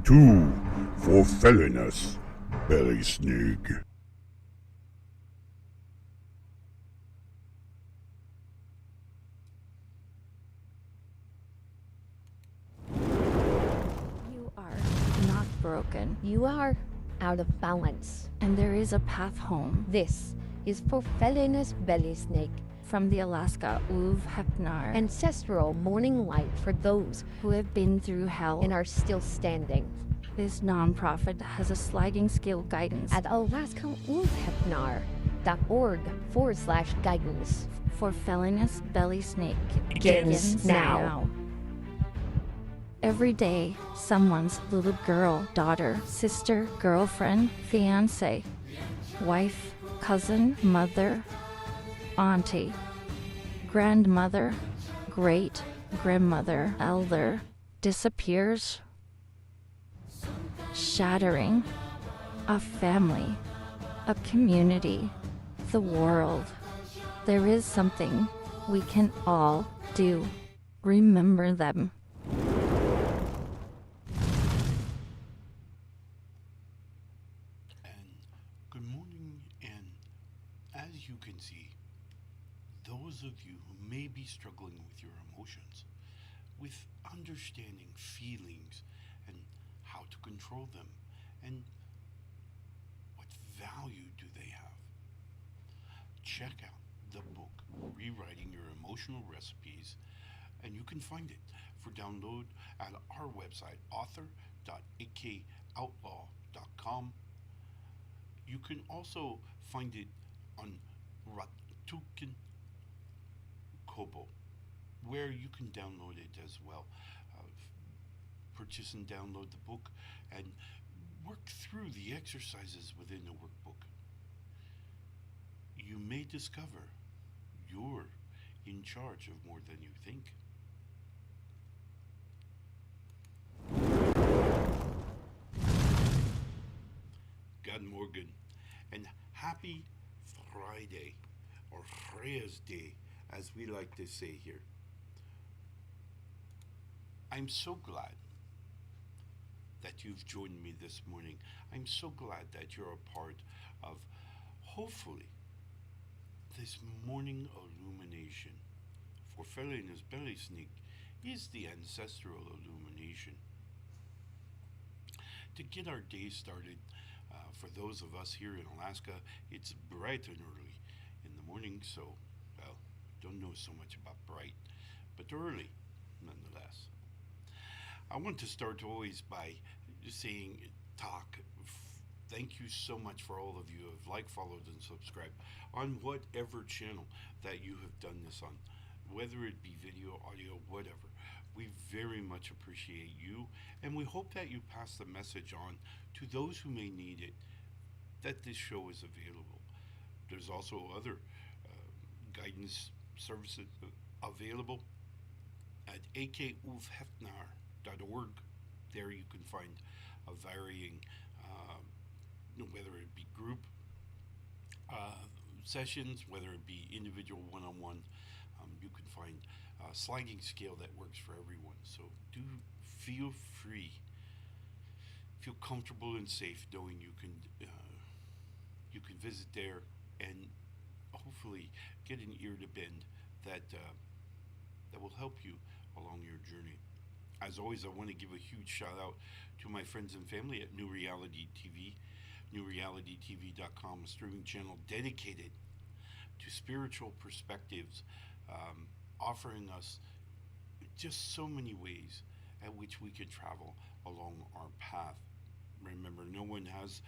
to for felliness, belysning. You are not broken, You are out of balance. and there is a path home. This is for felliness, belysning, From the Alaska ulfhednar, ancestral morning light for those who have been through hell. and are still standing. This nonprofit has a sliding scale guidance At alaskaulfhednar.org/guidance. for felliness belly snake. Begins now. Every day, someone's little girl, daughter, sister, girlfriend, fiance, wife, cousin, mother, auntie, grandmother, great grandmother, elder disappears, shattering a family, a community, the world. There is something we can all do. Remember them. And good morning, and as you can see, those of you who may be struggling with your emotions, with understanding feelings and how to control them, and what value do they have, check out the book Rewriting Your Emotional Recipes, and you can find it for download at our website, author.akulfhednar.com. You can also find it on Ratukin Kobo, where you can download it as well. Purchase and download the book and work through the exercises within the workbook. You may discover you're in charge of more than you think. God Morgan, and happy Friday, or Thursday, as we like to say here. I'm so glad that you've joined me this morning. I'm so glad that you're a part of, hopefully, this morning illumination. For Felliness Belysning is the ancestral illumination. To get our day started, for those of us here in Alaska, it's bright and early in the morning, so, well, don't know so much about bright, but early nonetheless. I want to start always by saying thank you so much for all of you who have liked, followed, and subscribed on whatever channel that you have done this on, whether it be video, audio, whatever. We very much appreciate you, and we hope that you pass the message on to those who may need it, that this show is available. There's also other guidance services available at akulfhednar.org. There you can find a varying, whether it be group sessions, whether it be individual one-on-one, you can find a sliding scale that works for everyone. So do feel free, feel comfortable and safe knowing you can visit there and hopefully get an ear to bend that will help you along your journey. As always, I want to give a huge shout out to my friends and family at New Reality TV, newrealitytv.com, a streaming channel dedicated to spiritual perspectives, offering us just so many ways at which we can travel along our path. Remember, no one has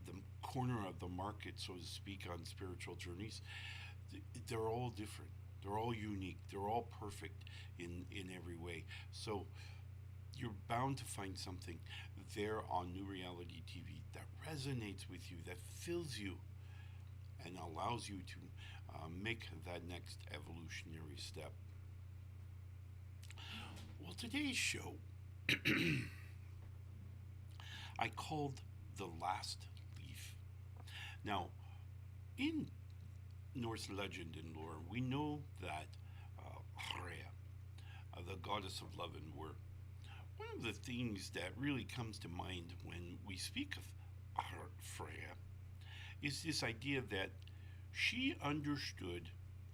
the corner of the market, so to speak, on spiritual journeys. They're all different. They're all unique. They're all perfect in every way. So you're bound to find something there on New Reality TV that resonates with you, that fills you, and allows you to make that next evolutionary step. Well, today's show I called The Last Leaf. Now, in Norse legend and lore, we know that Freya, the goddess of love and war, one of the things that really comes to mind when we speak of Freya is this idea that she understood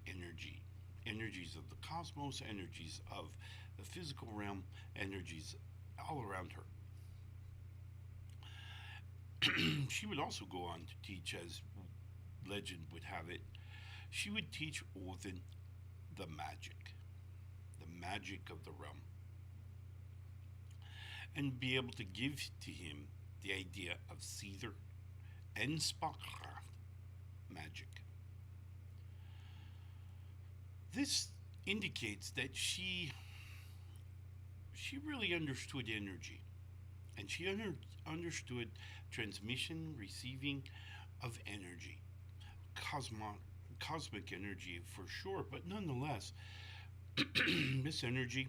energy, energies of the cosmos, energies of the physical realm, energies all around her. She would also go on to teach, as legend would have it, she would teach Odin the magic of the realm, and be able to give to him the idea of Seether and Spakkraft magic. This indicates that she really understood energy, and she understood transmission, receiving of energy, cosmic energy for sure, but nonetheless, this energy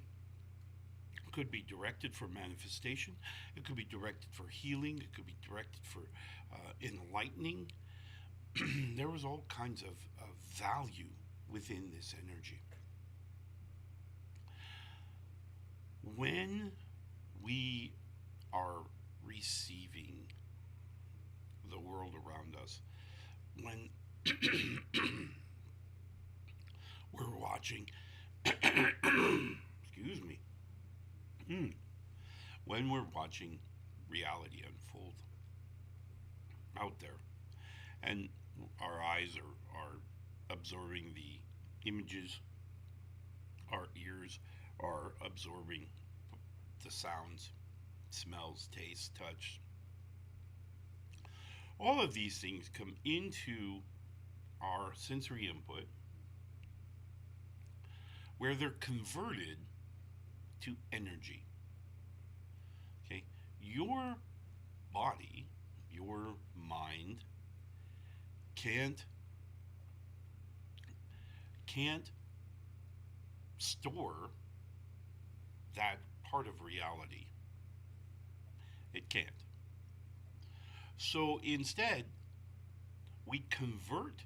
could be directed for manifestation, it could be directed for healing, it could be directed for enlightening. There was all kinds of value within this energy. When we are receiving the world around us, when we're watching, excuse me, when we're watching reality unfold out there, and our eyes are absorbing the images, our ears are absorbing the sounds, smells, taste, touch. All of these things come into our sensory input, where they're converted to energy. Okay? Your body, your mind can't store that part of reality. It can't. So instead, we convert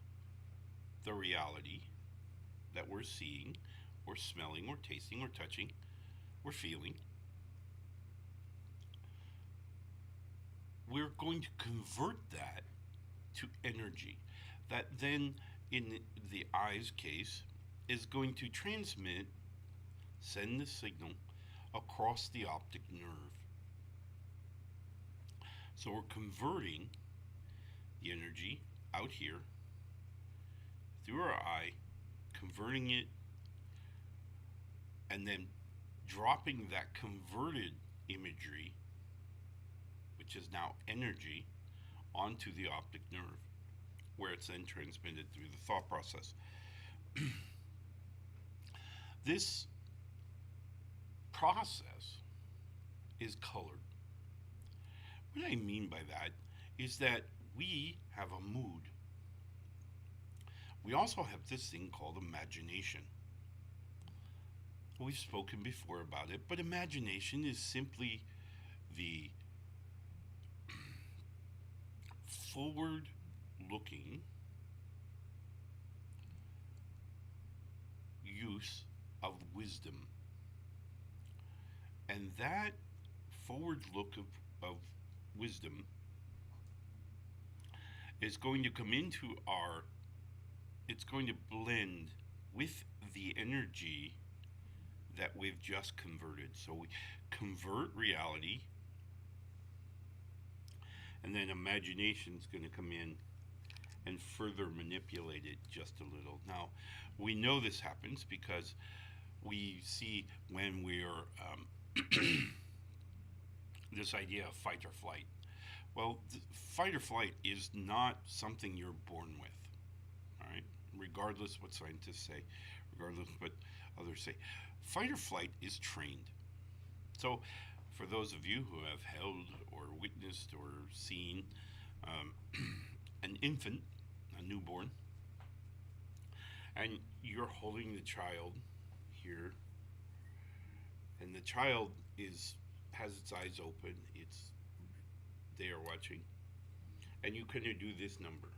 the reality that we're seeing, or smelling, or tasting, or touching, or feeling. We're going to convert that to energy that then, in the eye's case, is going to transmit, send the signal across the optic nerve. So we're converting the energy out here through our eye, converting it, and then dropping that converted imagery, which is now energy, onto the optic nerve, where it's then transmitted through the thought process. This process is colored. What I mean by that is that we have a mood. We also have this thing called imagination. We've spoken before about it, but imagination is simply the forward-looking use of wisdom. And that forward look of wisdom is going to come into it's going to blend with the energy that we've just converted. So we convert reality, and then imagination's going to come in and further manipulate it just a little. Now, we know this happens because we see when we're this idea of fight or flight. Well, fight or flight is not something you're born with, all right? Regardless what scientists say, regardless what others say. Fight or flight is trained. So, for those of you who have held or witnessed or seen an infant, a newborn, and you're holding the child here, and the child has its eyes open, they are watching, and you kind of do this number,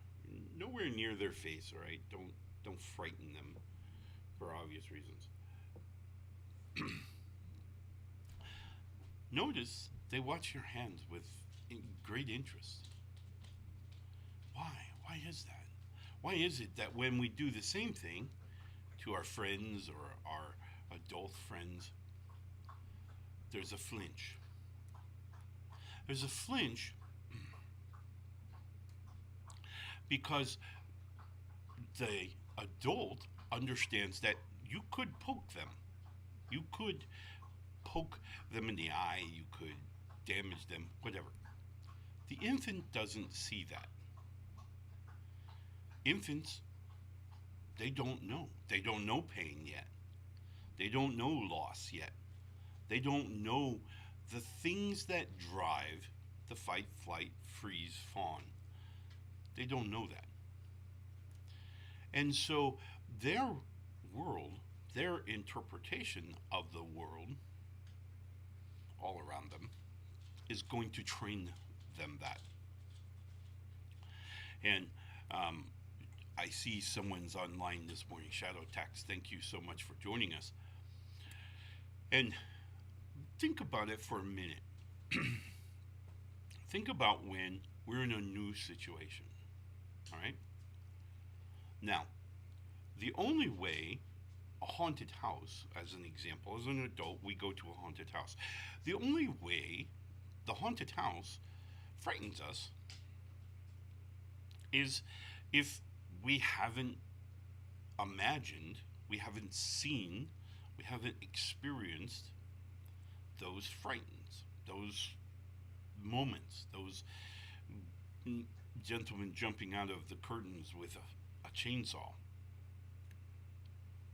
nowhere near their face, all right? Don't frighten them for obvious reasons. Notice they watch your hands with great interest. Why? Why is that? Why is it that when we do the same thing to our friends or our adult friends, there's a flinch? There's a flinch because the adult understands that you could poke them. You could poke them in the eye, you could damage them, whatever. The infant doesn't see that. Infants, they don't know. They don't know pain yet. They don't know loss yet. They don't know the things that drive the fight, flight, freeze, fawn. They don't know that. And so their world, their interpretation of the world all around them is going to train them that. And I see someone's online this morning, Shadow Text. Thank you so much for joining us. And think about it for a minute. Think about when we're in a new situation. All right? Now, the only way a haunted house, as an example, as an adult, we go to a haunted house. The only way the haunted house frightens us is if we haven't imagined, we haven't seen, we haven't experienced those frightens, those moments, those gentlemen jumping out of the curtains with a chainsaw.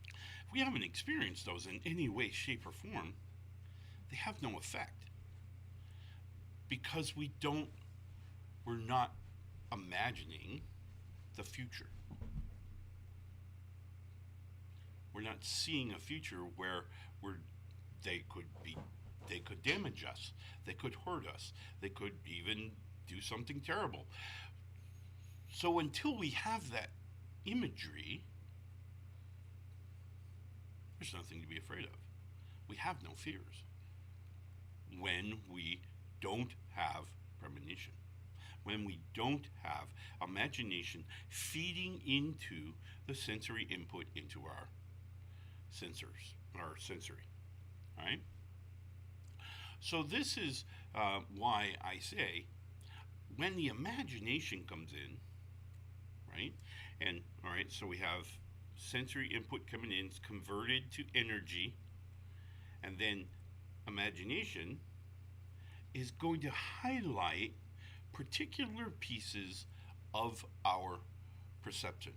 If we haven't experienced those in any way, shape, or form, they have no effect. Because we're not imagining the future. We're not seeing a future where they could damage us, they could hurt us, they could even do something terrible. So until we have that imagery, there's nothing to be afraid of. We have no fears when we don't have premonition, when we don't have imagination feeding into the sensory input into our sensors, our sensory, all right? So this is why I say when the imagination comes in, right? And all right, so we have sensory input coming in, it's converted to energy, and then imagination is going to highlight particular pieces of our perception.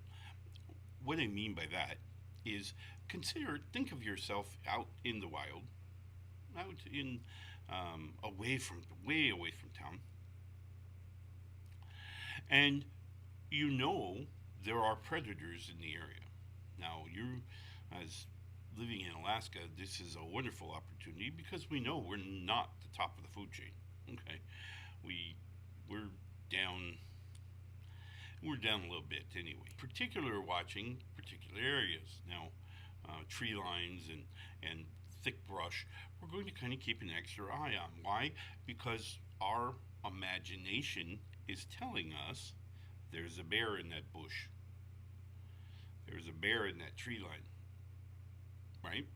What I mean by that is think of yourself out in the wild, out in way away from town, and you know there are predators in the area. Now, you, as living in Alaska, this is a wonderful opportunity because we know we're not the top of the food chain. Okay, we're down a little bit anyway. Watching particular areas. Now, tree lines and thick brush, we're going to kind of keep an extra eye on. Why? Because our imagination is telling us there's a bear in that bush. There's a bear in that tree line, right?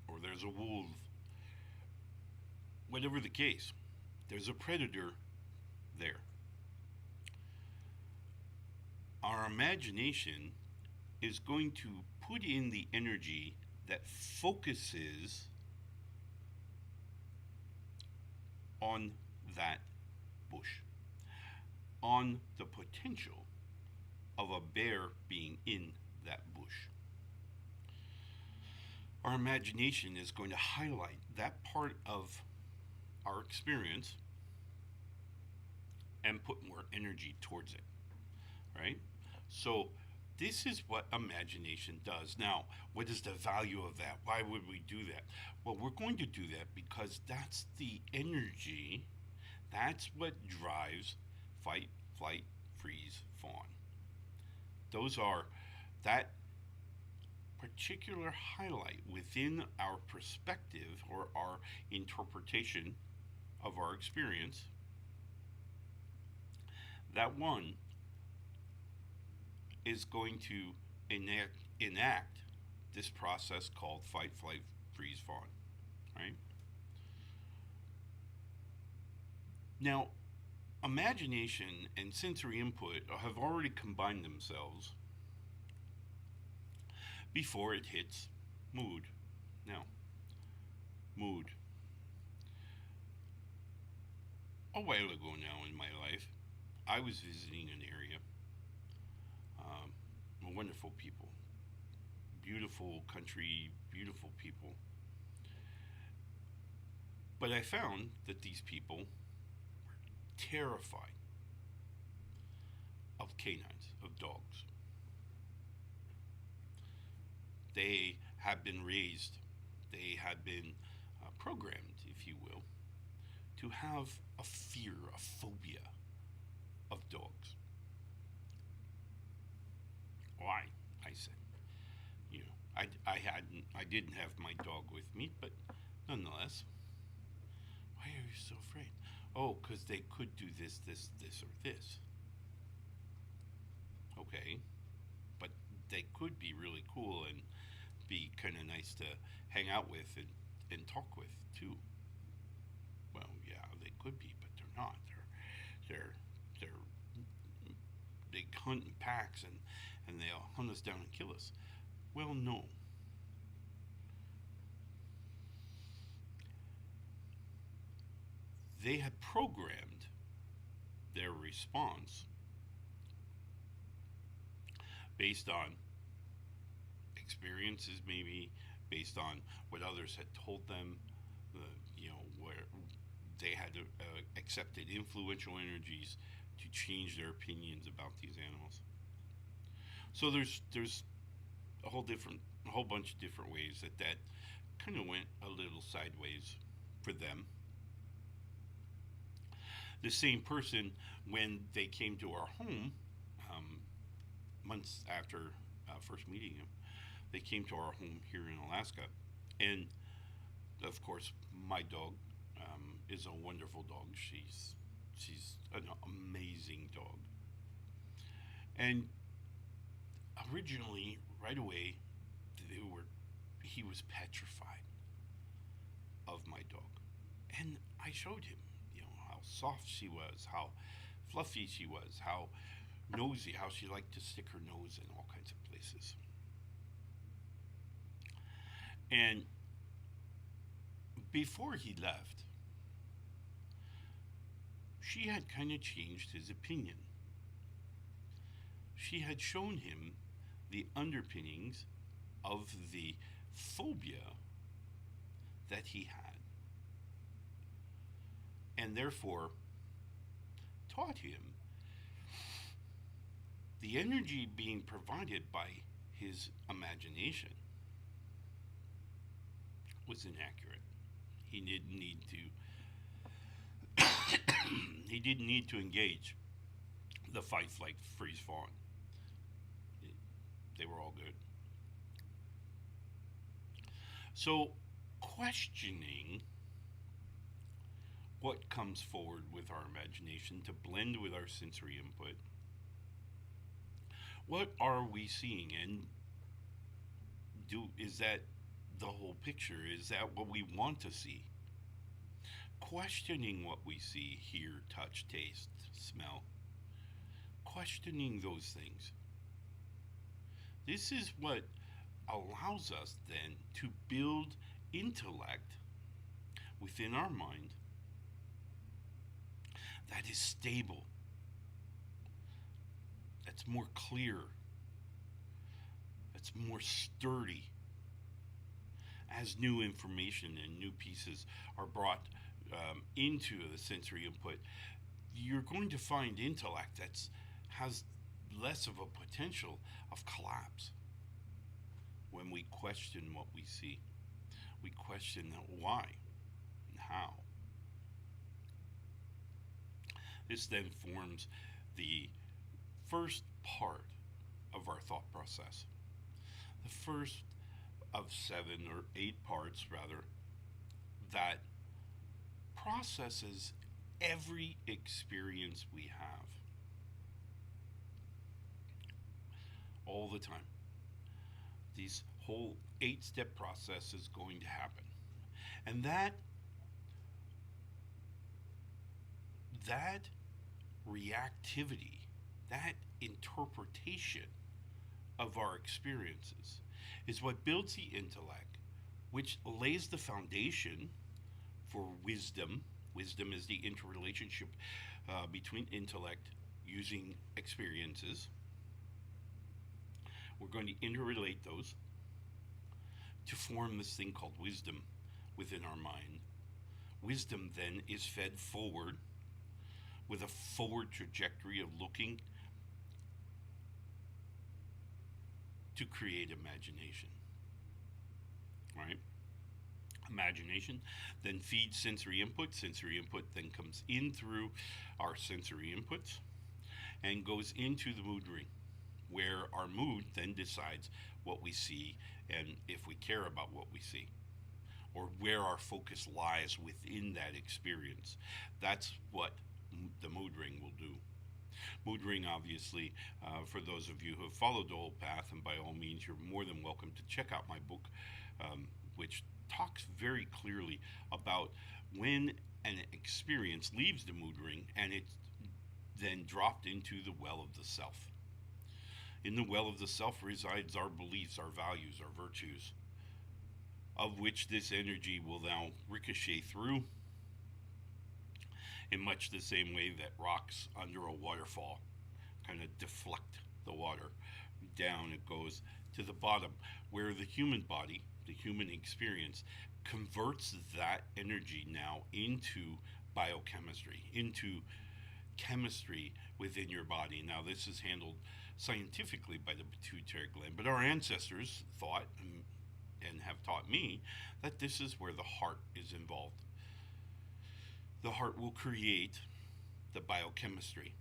Or there's a wolf. Whatever the case, there's a predator there. Our imagination is going to put in the energy that focuses on that bush, on the potential of a bear being in that bush. Our imagination is going to highlight that part of our experience and put more energy towards it, right? So this is what imagination does. Now, what is the value of that? Why would we do that? Well, we're going to do that because that's the energy, that's what drives fight, flight, freeze, fawn. Those are that particular highlight within our perspective or our interpretation of our experience, that one is going to enact this process called fight, flight, freeze, fawn, right? Now, imagination and sensory input have already combined themselves before it hits mood. Now, mood. A while ago now in my life, I was visiting an area, wonderful people, beautiful country, beautiful people. But I found that these people were terrified of canines, of dogs. They had been raised, they had been programmed, if you will, to have a fear, a phobia of dogs. Why? I said. You know, I didn't have my dog with me, but nonetheless, why are you so afraid? Oh, because they could do this, this, this, or this. Okay, but they could be really cool and be kind of nice to hang out with and talk with too. Well, yeah, they could be, but they're not. They hunt in packs and they'll hunt us down and kill us. Well, no. They had programmed their response based on experiences, maybe based on what others had told them, where they had accepted influential energies to change their opinions about these animals. So there's a whole bunch of different ways that kind of went a little sideways for them. The same person, when they came to our home, months after first meeting him, they came to our home here in Alaska, and of course, my dog is a wonderful dog. She's an amazing dog, and originally, right away, he was petrified of my dog, and I showed him, how soft she was, how fluffy she was, how nosy, how she liked to stick her nose in all kinds of places. And before he left, she had kind of changed his opinion. She had shown him the underpinnings of the phobia that he had, and therefore taught him the energy being provided by his imagination was inaccurate. He didn't need to he didn't need to engage the fight, flight, freeze, fawn. They were all good. So questioning what comes forward with our imagination to blend with our sensory input. What are we seeing? And is that the whole picture? Is that what we want to see? Questioning what we see, hear, touch, taste, smell. Questioning those things. This is what allows us then to build intellect within our mind that is stable, that's more clear, that's more sturdy. As new information and new pieces are brought into the sensory input, you're going to find intellect that has less of a potential of collapse. When we question what we see, we question why and how. This then forms the first part of our thought process. the first of 7 or 8 parts, rather, that processes every experience we have all the time. This whole 8-step process is going to happen. And that reactivity, that interpretation of our experiences is what builds the intellect, which lays the foundation for wisdom. Wisdom is the interrelationship between intellect using experiences. We're going to interrelate those to form this thing called wisdom within our mind. Wisdom then is fed forward with a forward trajectory of looking to create imagination. Right? Imagination then feeds sensory input. Sensory input then comes in through our sensory inputs and goes into the mood ring, where our mood then decides what we see and if we care about what we see, or where our focus lies within that experience. That's what the mood ring will do. Mood ring, obviously, for those of you who have followed the old path, and by all means, you're more than welcome to check out my book, which talks very clearly about when an experience leaves the mood ring and it's then dropped into the well of the self. In the well of the self resides our beliefs, our values, our virtues, of which this energy will now ricochet through in much the same way that rocks under a waterfall kind of deflect the water. Down it goes to the bottom, where the human body, the human experience, converts that energy now into biochemistry, into chemistry within your body. Now, this is handled scientifically by the pituitary gland, but our ancestors thought and have taught me that this is where the heart is involved. The heart will create the biochemistry.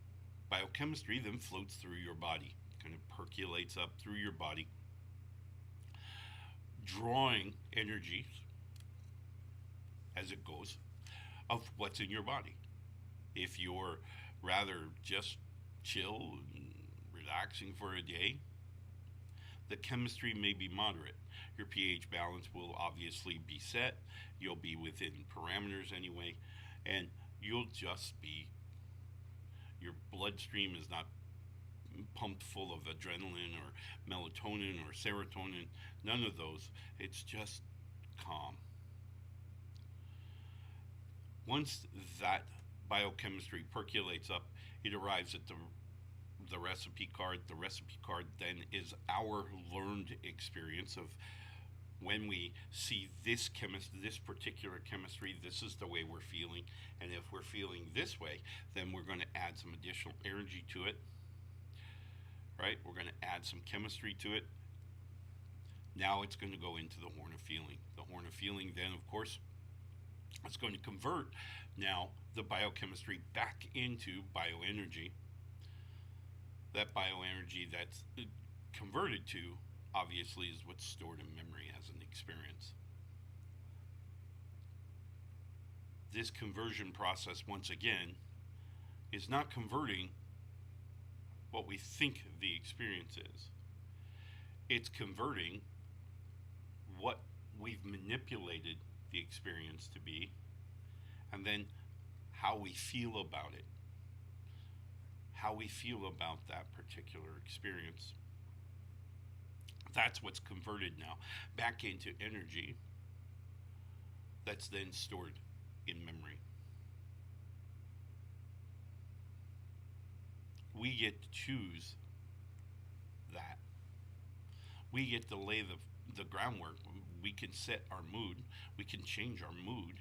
Biochemistry then floats through your body, kind of percolates up through your body, drawing energy as it goes of what's in your body. If you're rather just chill and relaxing for a day, the chemistry may be moderate. Your pH balance will obviously be set. You'll be within parameters anyway, and you'll just be, your bloodstream is not pumped full of adrenaline or melatonin or serotonin, none of those. It's just calm. Once that biochemistry percolates up, it arrives at the recipe card. The recipe card then is our learned experience of when we see this particular chemistry, this is the way we're feeling. And if we're feeling this way, then we're going to add some additional energy to it. Right? We're going to add some chemistry to it. Now it's going to go into the horn of feeling. The horn of feeling then, of course, it's going to convert now the biochemistry back into bioenergy. That bioenergy that's converted to, obviously, is what's stored in memory as an experience. This conversion process, once again, is not converting what we think the experience is. It's converting what we've manipulated the experience to be, and then how we feel about it. How we feel about that particular experience. That's what's converted now back into energy that's then stored in memory. We get to choose that. We get to lay the groundwork. We can set our mood. We can change our mood,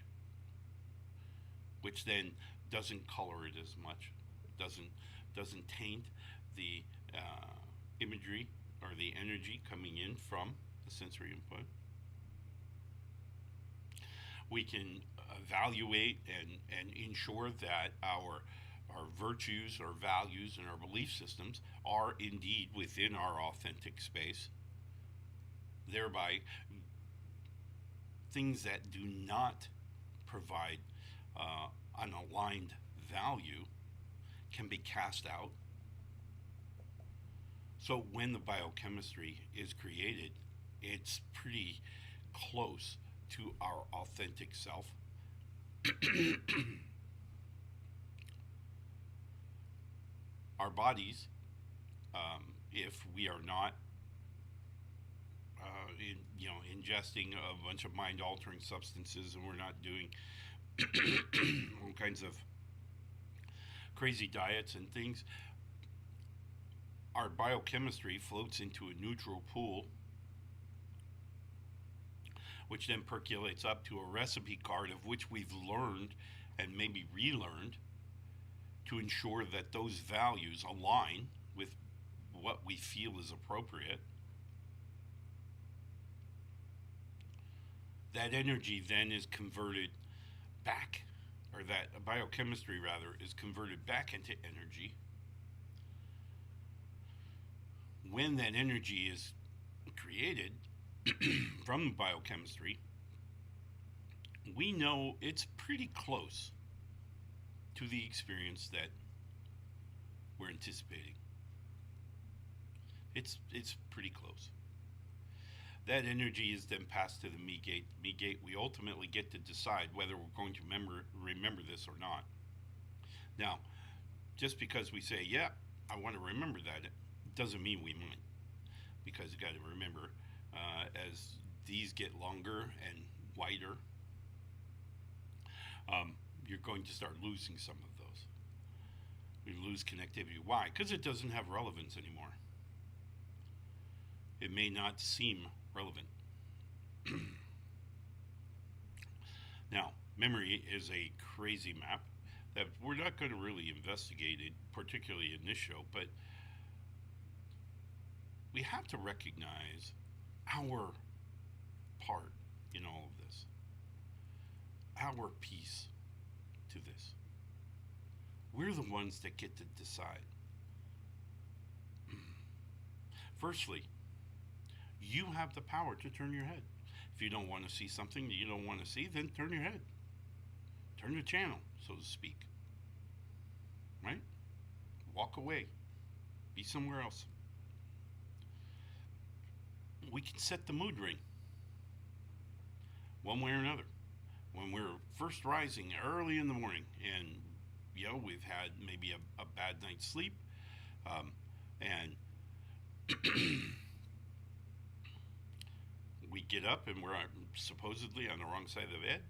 which then doesn't color it as much. Doesn't taint the imagery or the energy coming in from the sensory input. We can evaluate and ensure that our virtues, our values, and our belief systems are indeed within our authentic space. thereby things that do not provide an aligned value can be cast out. So when the biochemistry is created, it's pretty close to our authentic self. Our bodies, if we are not ingesting a bunch of mind-altering substances, and we're not doing all kinds of crazy diets and things, our biochemistry floats into a neutral pool, which then percolates up to a recipe card of which we've learned and maybe relearned to ensure that those values align with what we feel is appropriate. That energy then is converted back, or that biochemistry rather, is converted back into energy. When that energy is created from the biochemistry, we know it's pretty close to the experience that we're anticipating. It's pretty close. That energy is then passed to the me gate. Me gate, we ultimately get to decide whether we're going to remember this or not. Now, just because we say, yeah, I want to remember that, it doesn't mean we might. Because you got to remember, as these get longer and wider, you're going to start losing some of those. We lose connectivity. Why? Because it doesn't have relevance anymore. It may not seem relevant. Now, memory is a crazy map that we're not going to really investigate it, particularly in this show, but we have to recognize our part in all of this, our piece to this. We're the ones that get to decide. Firstly, you have the power to turn your head. If you don't want to see something that you don't want to see, then turn your head. Turn the channel, so to speak. Right? Walk away. Be somewhere else. We can set the mood ring one way or another. When we're first rising early in the morning and we've had maybe a bad night's sleep, and we get up and we're supposedly on the wrong side of the bed,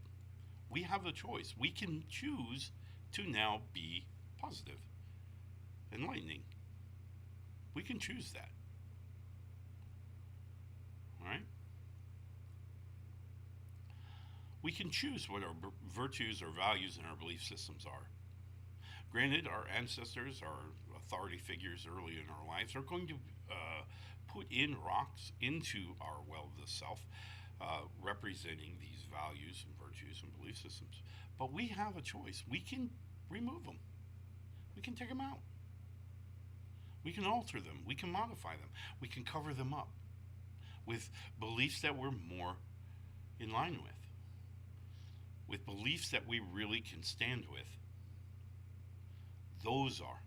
we have a choice. We can choose to now be positive, enlightening. We can choose that. All right? We can choose what our virtues or values and our belief systems are. Granted, our ancestors, our authority figures early in our lives are going to put in rocks into our well of the self, representing these values and virtues and belief systems. But we have a choice. We can remove them. We can take them out. We can alter them. We can modify them. We can cover them up with beliefs that we're more in line with beliefs that we really can stand with. Those are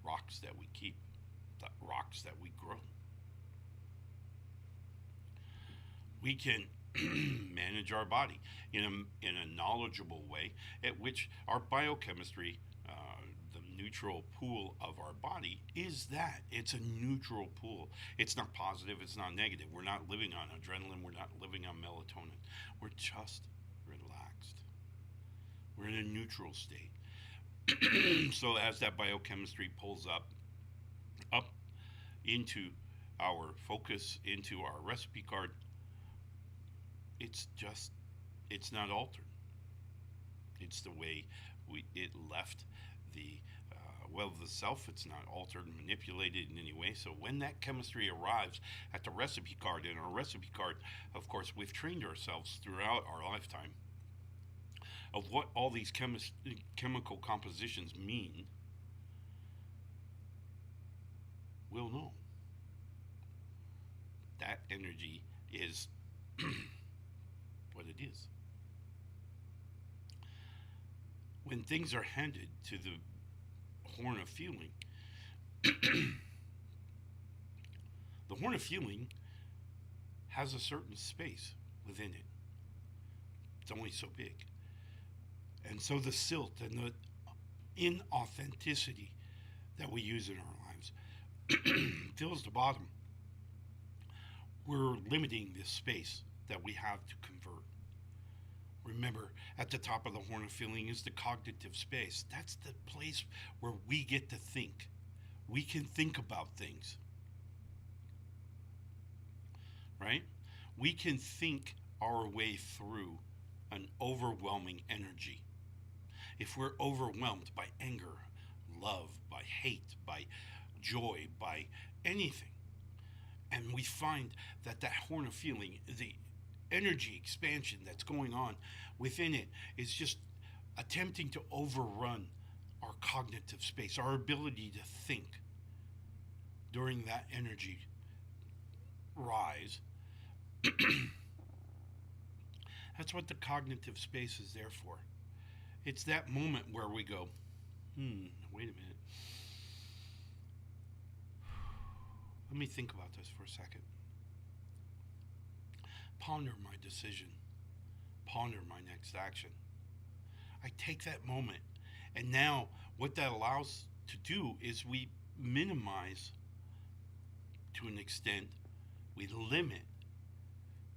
rocks that we keep, the rocks that we grow. We can manage our body in a knowledgeable way, at which our biochemistry, the neutral pool of our body, is that. It's a neutral pool. It's not positive, it's not negative. We're not living on adrenaline, we're not living on melatonin. We're just relaxed. We're in a neutral state. So as that biochemistry pulls up into our focus, into our recipe card, it's not altered. It's the way it left the well of the self. It's not altered and manipulated in any way. So when that chemistry arrives at the recipe card, and our recipe card, of course, we've trained ourselves throughout our lifetime of what all these chemical compositions mean, we'll know. That energy is what it is. When things are handed to the horn of feeling, the horn of feeling has a certain space within it. It's only so big. And so the silt and the inauthenticity that we use in our lives fills the bottom. We're limiting this space that we have to convert. Remember, at the top of the horn of feeling is the cognitive space. That's the place where we get to think. We can think about things. Right? We can think our way through an overwhelming energy. If we're overwhelmed by anger, love, by hate, by joy, by anything, and we find that horn of feeling, the energy expansion that's going on within it, is just attempting to overrun our cognitive space, our ability to think during that energy rise. That's what the cognitive space is there for. It's that moment where we go, wait a minute. Let me think about this for a second. Ponder my decision. Ponder my next action. I take that moment, and now what that allows to do is we minimize, to an extent, we limit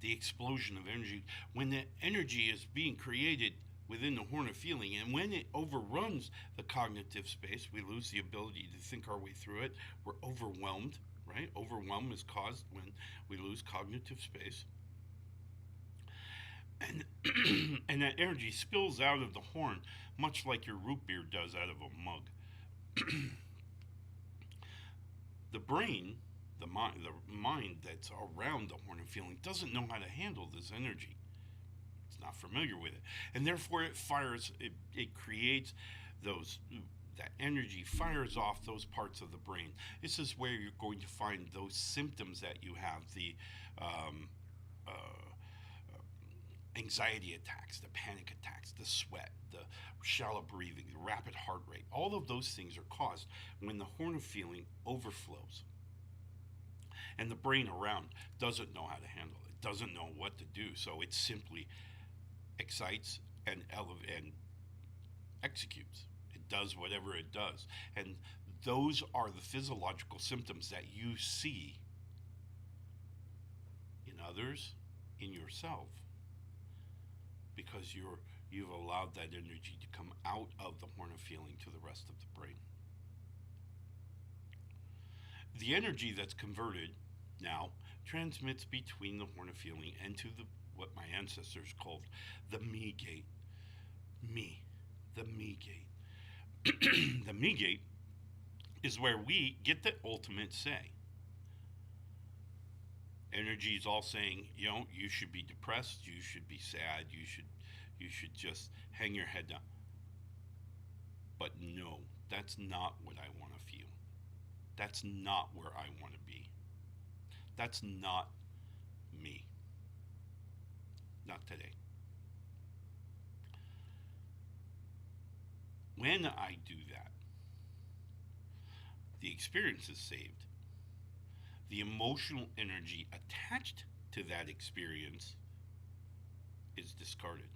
the explosion of energy. When the energy is being created within the horn of feeling, and when it overruns the cognitive space, we lose the ability to think our way through it. We're overwhelmed, right? Overwhelm is caused when we lose cognitive space. And, and that energy spills out of the horn, much like your root beer does out of a mug. The brain, the mind that's around the horn of feeling, doesn't know how to handle this energy. It's not familiar with it, and therefore it fires. It creates that energy fires off those parts of the brain. This is where you're going to find those symptoms that you have: the anxiety attacks, the panic attacks, the sweat, the shallow breathing, the rapid heart rate. All of those things are caused when the horn of feeling overflows. And the brain around doesn't know how to handle it, doesn't know what to do, so it simply excites and executes. It does whatever it does. And those are the physiological symptoms that you see in others, in yourself, because you've allowed that energy to come out of the horn of feeling to the rest of the brain. The energy that's converted now transmits between the horn of feeling and to what my ancestors called the me gate. The me gate. The me gate is where we get the ultimate say. Energy is all saying, you should be depressed, you should be sad, you should just hang your head down. But no, that's not what I want to feel. That's not where I want to be. That's not me. Not today. When I do that, the experience is saved. The emotional energy attached to that experience is discarded.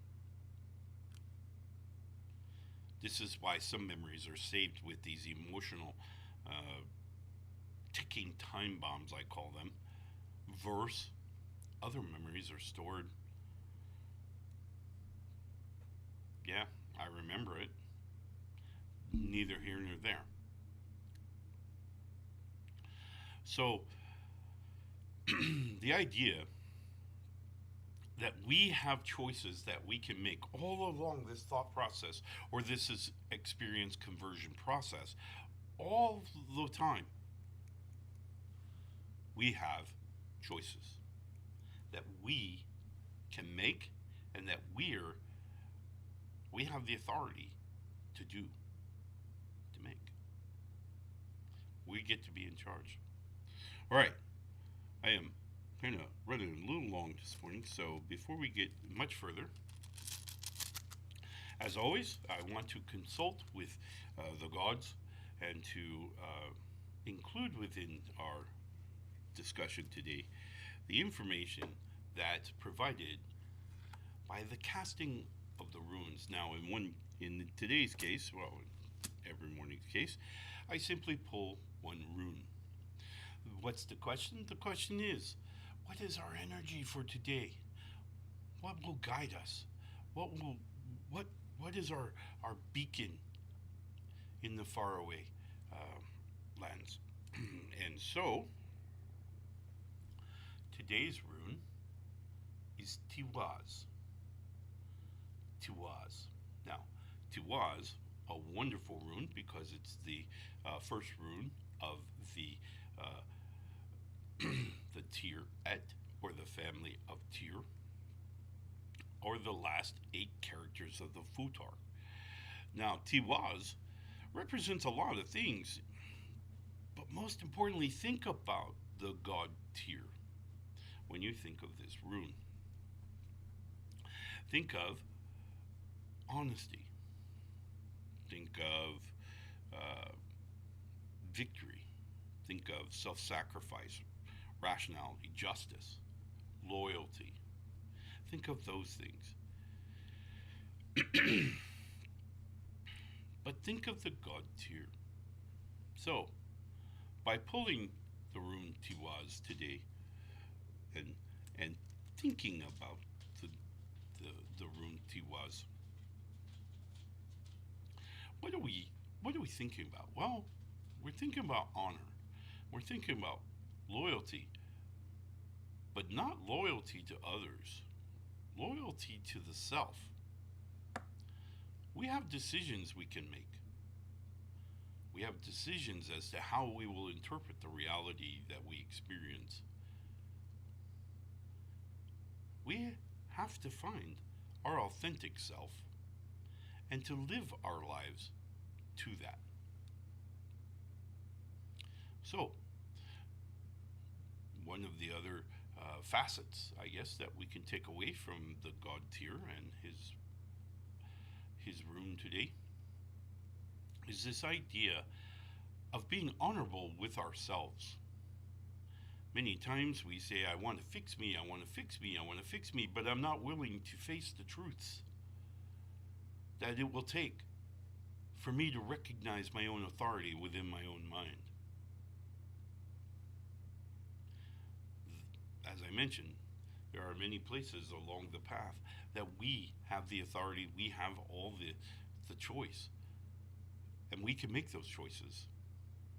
This is why some memories are saved with these emotional ticking time bombs, I call them. Verse, other memories are stored. Yeah, I remember it. Neither here nor there. So, the idea that we have choices that we can make all along this thought process, or this is experience conversion process, all the time, we have choices that we can make and that we have the authority to do, to make. We get to be in charge. All right, I am kind of running a little long this morning, so before we get much further, as always, I want to consult with the gods and to include within our discussion today the information that's provided by the casting of the runes. Now, in today's case, well, in every morning's case, I simply pull one rune. What's the question? The question is, what is our energy for today? What will guide us? What is our beacon in the faraway lands? And so, today's rune is Tiwaz. Tiwaz. Now, Tiwaz, a wonderful rune because it's the first rune of the the Tyr-et, or the family of Tyr, or the last 8 characters of the Futar. Now, Tiwaz represents a lot of things, but most importantly, think about the god Tyr when you think of this rune. Think of honesty. Think of victory. Think of self-sacrifice, rationality, justice, loyalty. Think of those things. But think of the god Tyr. So, by pulling the rune Tiwaz today and thinking about the rune Tiwaz, what are we thinking about? Well, we're thinking about honor. We're thinking about loyalty, but not loyalty to others. Loyalty to the self. We have decisions we can make. We have decisions as to how we will interpret the reality that we experience. We have to find our authentic self and to live our lives to that. So, one of the other facets, I guess, that we can take away from the god Tyr and his rune today is this idea of being honorable with ourselves. Many times we say, I want to fix me, I want to fix me, I want to fix me, but I'm not willing to face the truths that it will take for me to recognize my own authority within my own mind. As I mentioned, there are many places along the path that we have the authority, we have all the choice. And we can make those choices.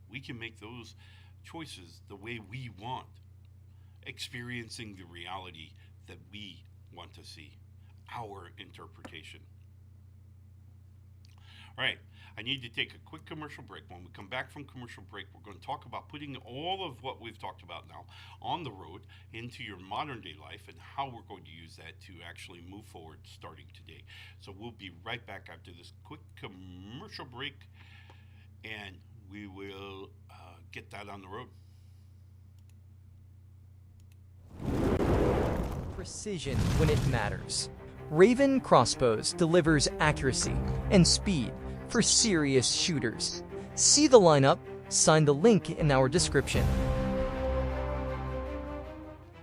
We can make those choices the way we want, experiencing the reality that we want to see, our interpretation. All right, I need to take a quick commercial break. When we come back from commercial break, we're going to talk about putting all of what we've talked about now on the road into your modern day life and how we're going to use that to actually move forward starting today. So we'll be right back after this quick commercial break, and we will get that on the road. Precision when it matters. Raven Crossbows delivers accuracy and speed for serious shooters. See the lineup, sign the link in our description.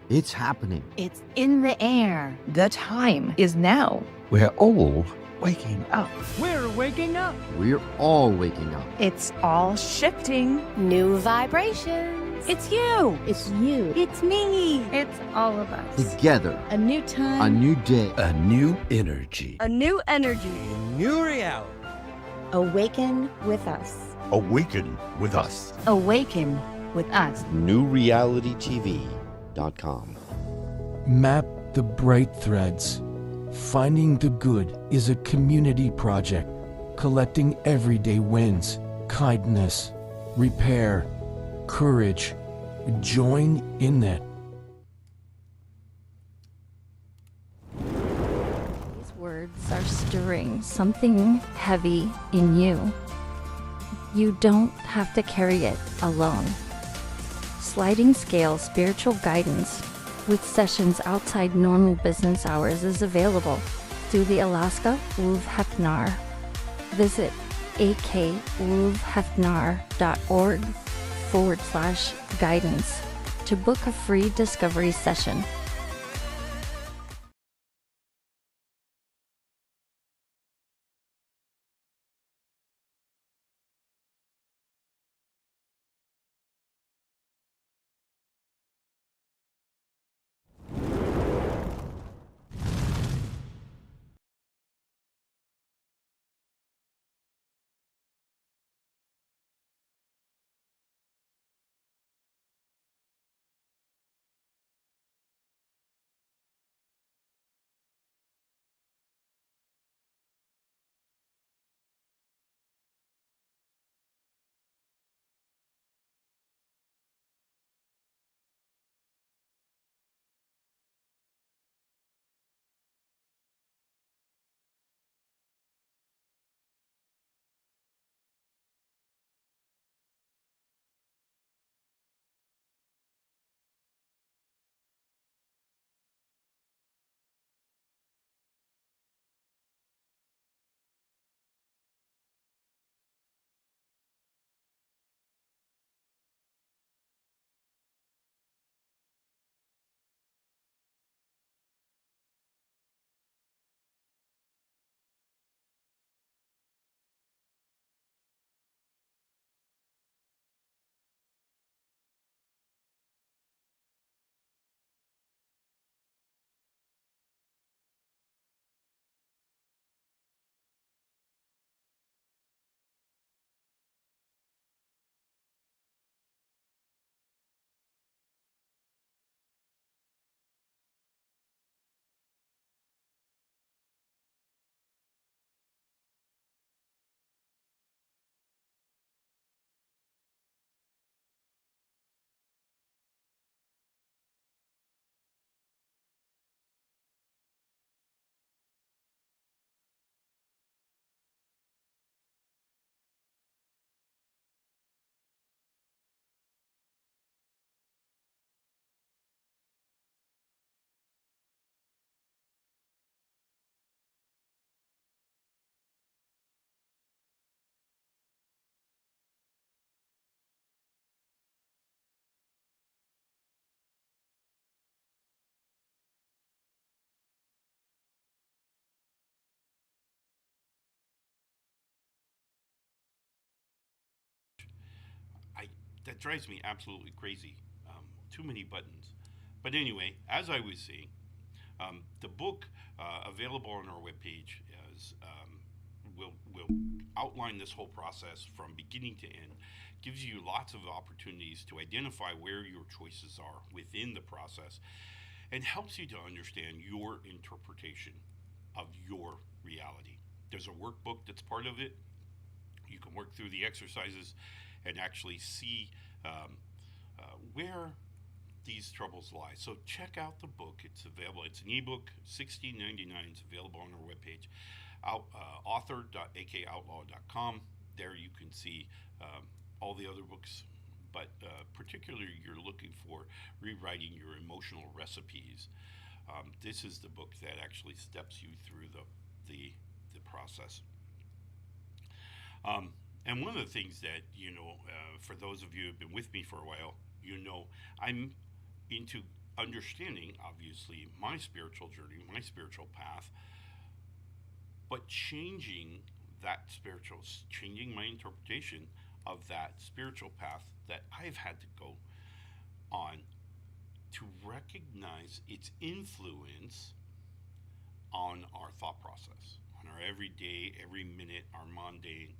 It's happening. It's in the air. The time is now. We're all waking up. We're waking up. We're all waking up. It's all shifting. New vibrations. It's you. It's you. It's me. It's all of us. Together. A new time. A new day. A new energy. A new energy. New reality. Awaken with us. Awaken with us. Awaken with us. NewRealityTV.com. Map the bright threads. Finding the Good is a community project collecting everyday wins, kindness, repair, courage. Join in that. These words are stirring something heavy in you. You don't have to carry it alone. Sliding Scale Spiritual Guidance with sessions outside normal business hours is available through the Alaska Ulfhednar. Visit akulfhednar.org/guidance to book a free discovery session. That drives me absolutely crazy. Too many buttons. But anyway, as I was saying, the book available on our webpage is will outline this whole process from beginning to end. Gives you lots of opportunities to identify where your choices are within the process, and helps you to understand your interpretation of your reality. There's a workbook that's part of it. You can work through the exercises and actually see where these troubles lie. So check out the book. It's available. It's an ebook, $16.99. It's available on our webpage, author.akoutlaw.com. There you can see all the other books, but particularly you're looking for rewriting your emotional recipes. This is the book that actually steps you through the process. And one of the things that, for those of you who have been with me for a while, I'm into understanding, obviously, my spiritual journey, my spiritual path, but changing my interpretation of that spiritual path that I've had to go on to recognize its influence on our thought process, on our everyday, every minute, our mundane.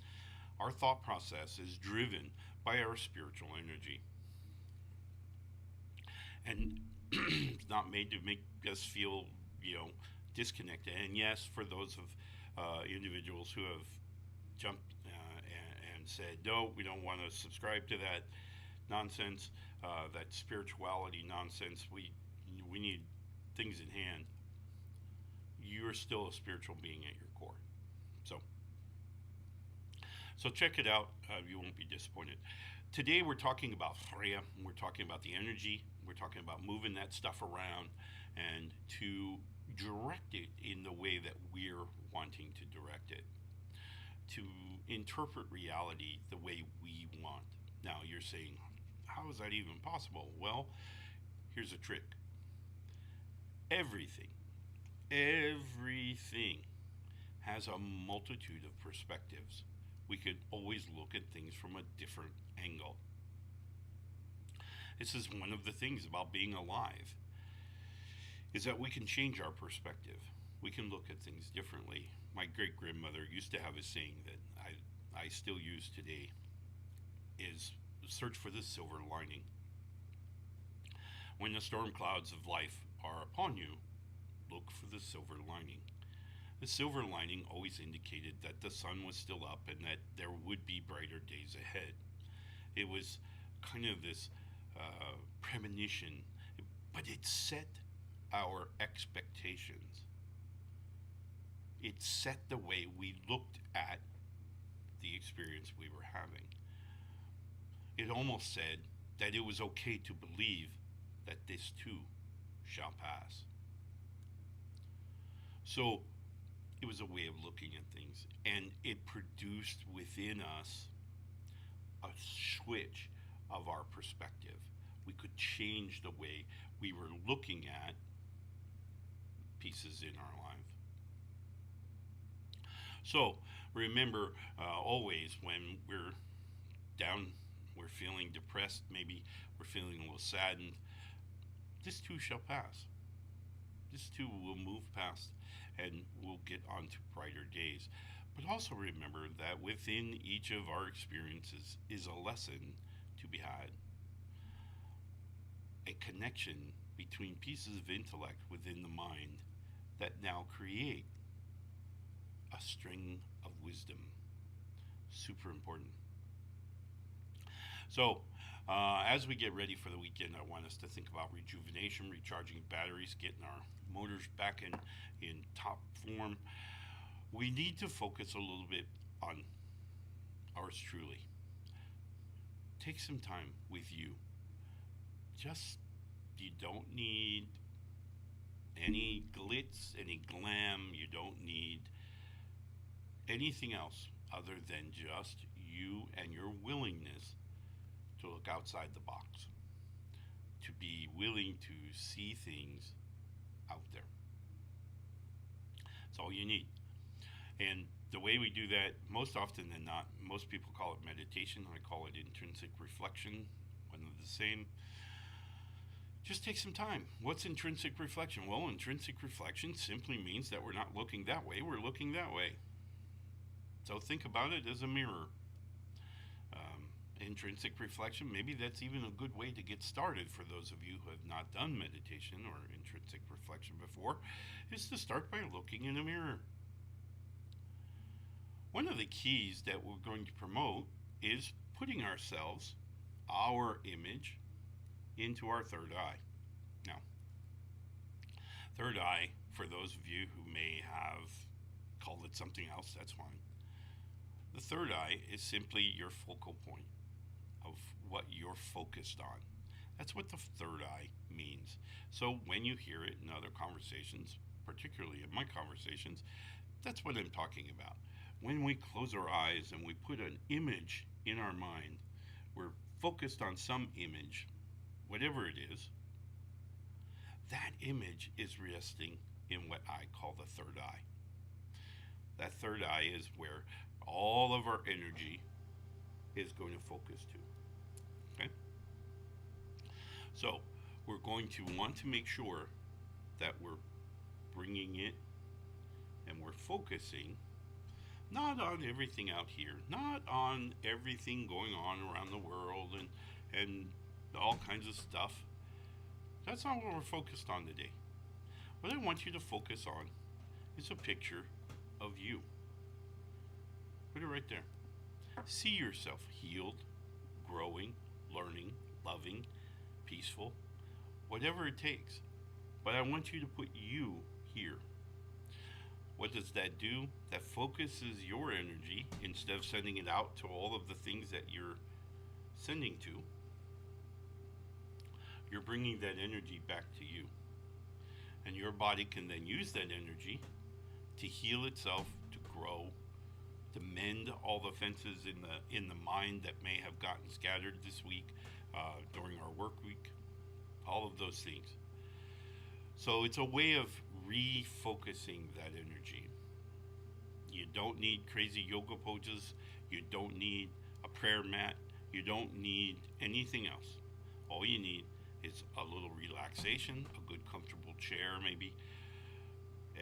Our thought process is driven by our spiritual energy. And it's not made to make us feel, disconnected. And yes, for those of individuals who have jumped and said, no, we don't want to subscribe to that nonsense, that spirituality nonsense, we need things in hand. You're still a spiritual being at your core. So check it out. You won't be disappointed. Today we're talking about Freya, we're talking about the energy, we're talking about moving that stuff around and to direct it in the way that we're wanting to direct it, to interpret reality the way we want. Now you're saying, how is that even possible? Well, here's a trick. Everything has a multitude of perspectives. We could always look at things from a different angle. This is one of the things about being alive, is that we can change our perspective. We can look at things differently. My great-grandmother used to have a saying that I still use today, is search for the silver lining. When the storm clouds of life are upon you, look for the silver lining. The silver lining always indicated that the sun was still up and that there would be brighter days ahead. It was kind of this premonition, but it set our expectations. It set the way we looked at the experience we were having. It almost said that it was okay to believe that this too shall pass. So it was a way of looking at things, and it produced within us a switch of our perspective. We could change the way we were looking at pieces in our life. So remember, always when we're down, we're feeling depressed, maybe we're feeling a little saddened, this too shall pass. This too will move past and we'll get on to brighter days. But also remember that within each of our experiences is a lesson to be had. A connection between pieces of intellect within the mind that now create a string of wisdom. Super important. So, as we get ready for the weekend, I want us to think about rejuvenation, recharging batteries, getting our motors back in top form. We need to focus a little bit on ours truly. Take some time with you. You don't need any glitz, any glam. You don't need anything else other than just you and your willingness to look outside the box, to be willing to see things out there. That's all you need. And the way we do that, most often than not, most people call it meditation. I call it intrinsic reflection, one of the same. Just take some time. What's intrinsic reflection? Well, intrinsic reflection simply means that we're not looking that way, we're looking that way. So think about it as a mirror. Intrinsic reflection, maybe that's even a good way to get started for those of you who have not done meditation or intrinsic reflection before, is to start by looking in a mirror. One of the keys that we're going to promote is putting ourselves, our image, into our third eye. Now, third eye, for those of you who may have called it something else, that's fine. The third eye is simply your focal point of what you're focused on. That's what the third eye means. So when you hear it in other conversations, particularly in my conversations, that's what I'm talking about. When we close our eyes and we put an image in our mind, we're focused on some image, whatever it is, that image is resting in what I call the third eye. That third eye is where all of our energy is going to focus to. Okay? So we're going to want to make sure that we're bringing it and we're focusing not on everything out here, not on everything going on around the world and all kinds of stuff. That's not what we're focused on today. What I want you to focus on is a picture of you. Put it right there. See yourself healed, growing, learning, loving, peaceful, whatever it takes. But I want you to put you here. What does that do? That focuses your energy instead of sending it out to all of the things that you're sending to, you're bringing that energy back to you. And your body can then use that energy to heal itself, to grow, to mend all the fences in the mind that may have gotten scattered this week during our work week, all of those things. So it's a way of refocusing that energy. You don't need crazy yoga poses. You don't need a prayer mat. You don't need anything else. All you need is a little relaxation, a good comfortable chair maybe,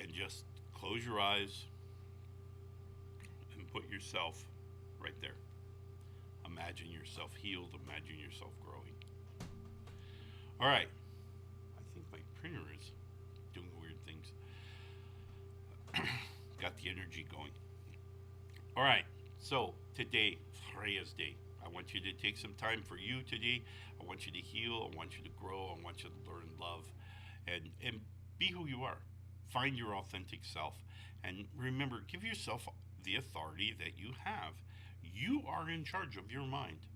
and just close your eyes and put yourself right there. Imagine yourself healed. Imagine yourself growing. All right. I think my printer is doing weird things. Got the energy going. All right. So today, Freya's Day. I want you to take some time for you today. I want you to heal. I want you to grow. I want you to learn love and be who you are. Find your authentic self. And remember, give yourself the authority that you have. You are in charge of your mind.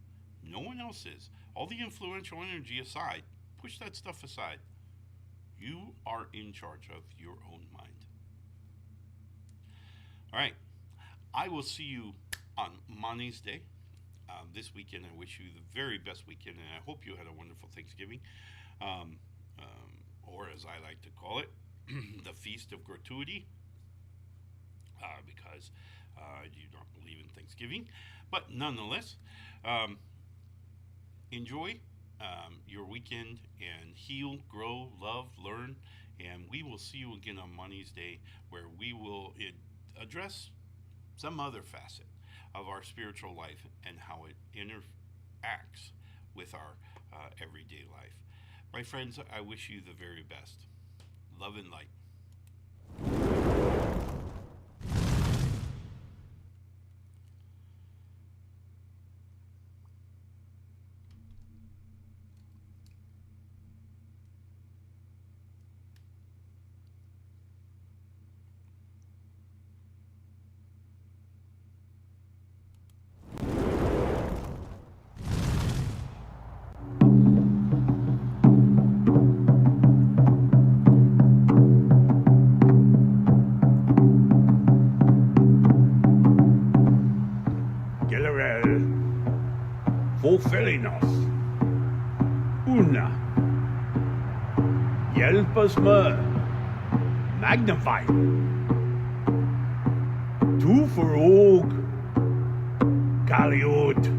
No one else is. All the influential energy aside, push that stuff aside. You are in charge of your own mind. All right. I will see you on Mani's Day. This weekend, I wish you the very best weekend, and I hope you had a wonderful Thanksgiving, or as I like to call it, the Feast of Gratuity, because I do not believe in Thanksgiving. But nonetheless, enjoy your weekend and heal, grow, love, learn, and we will see you again on Mani's Day, where we will address some other facet of our spiritual life and how it interacts with our everyday life. My friends, I wish you the very best. Love and light. Fulfilling us. Una. Hjälp oss med. Magnify. Tu för og. Kaliot.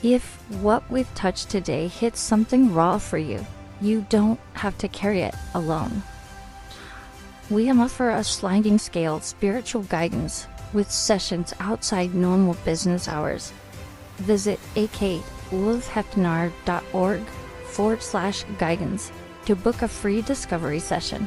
If what we've touched today hits something raw for you, you don't have to carry it alone. We offer a sliding scale spiritual guidance with sessions outside normal business hours. Visit akulfhednar.org/guidance to book a free discovery session.